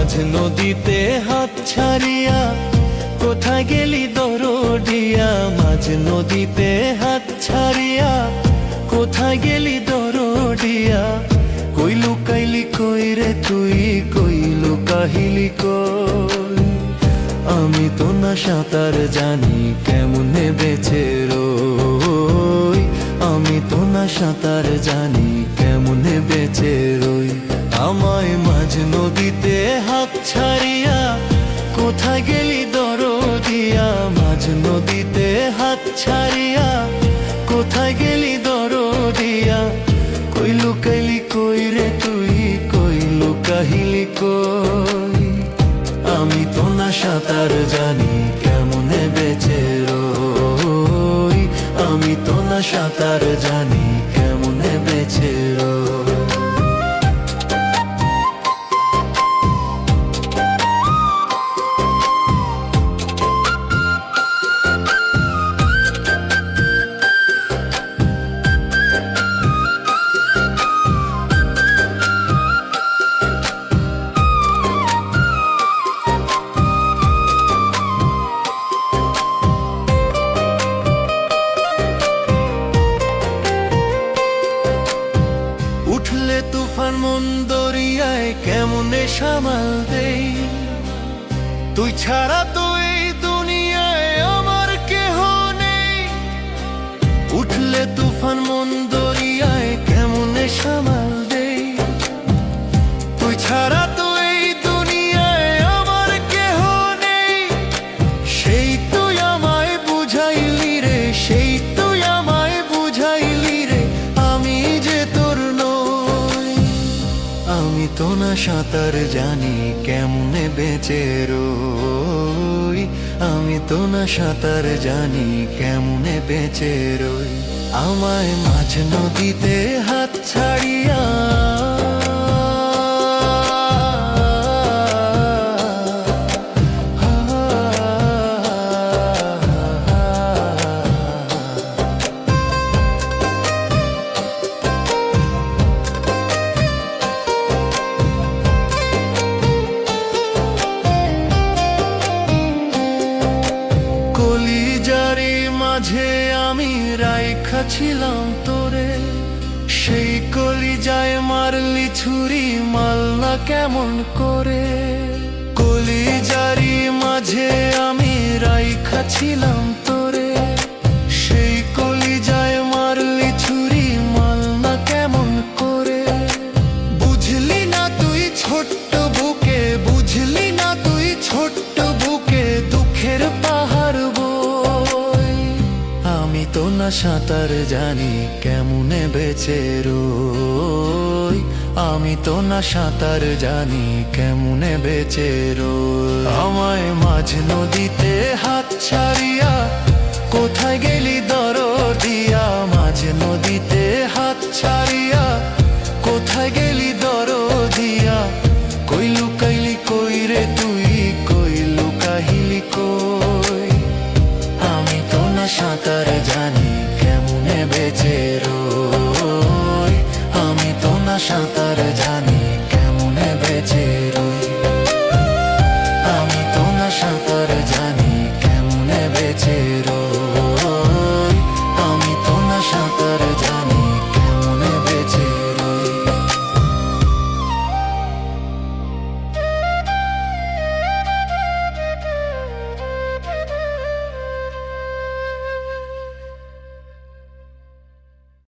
মাঝ নদীতে হাত ছাড়িয়া কোথায় গেলি দরদিয়া, মাঝ নদীতে হাত ছাড়িয়া কোথায় গেলি দরদিয়া। কই লুকাইলি কই রে তুই, কই লুকাহিলি কই। আমি তো না সাঁতার জানি কেমনে বেঁচে রই, আমি তো না সাঁতার জানি কেমনে বেঁচে রই। আমায় মাঝ নদীতে হাত ছাড়িয়া কোথায় গেলি দরদিয়া, মাঝ নদীতে হাত ছাড়িয়া কোথায় গেলি দরদিয়া। কই লুকাইলি কই রে তুই, কই লুকাহিলি কই। আমি তো না সাঁতার জানি কেমনে বেঁচে রই, আমি তো না সাঁতার জানি কেমনে বেঁচে রই। উঠলে তুফান মন দরিয়ায় কেমনে সামাল দেই, তুই ছাড়া তো এই দুনিয়ায় আমার কেহ নেই। উঠলে তুফান মন দরিয়ায় কেমনে সামাল দেই, তুই ছাড়া তো এই দুনিয়ায় আমার কেহ নেই। সেই তুই আমায় বুঝাইলি রে, সেই তুই আমায় বুঝাইলি রে, আমি যে তোর নই। আমি তো না সাঁতার জানি কেমনে বেঁচে রই, আমি তো না সাঁতার জানি কেমনে বেঁচে রই। আমায় মাঝ নদীতে হাত ছাড়িয়া কলিজারি মাঝে আমি রাইখা ছিলাম তোরে, সেই কলিজায় মারলি ছুরি মারলা কেমন করে। কলিজারি মাঝে আমি রাইখা ছিলাম তোরে, সেই কলিজায় মারলি ছুরি মারলা কেমন করে। বুঝলি না তুই ছোট্ট বুকে, বুঝলি না তুই ছোট্ট বুকে দুঃখের পাহাড় বই। আমি তো না সাঁতার জানি কেমনে বেঁচে রই, আমি তো না সাঁতার জানি কেমনে বেঁচে রই। আমায় মাঝ নদীতে হাত ছাড়িয়া কোথায় গেলি দরদিয়া, মাঝ নদীতে হাত ছাড়িয়া কোথায় গেলি দরদিয়া। কই লুকাইলি কই রে তুই, কই লুকাহিলি কই। আমি তো না সাঁতার জানি কেমনে বেঁচে রই, আমি তো না সাঁতার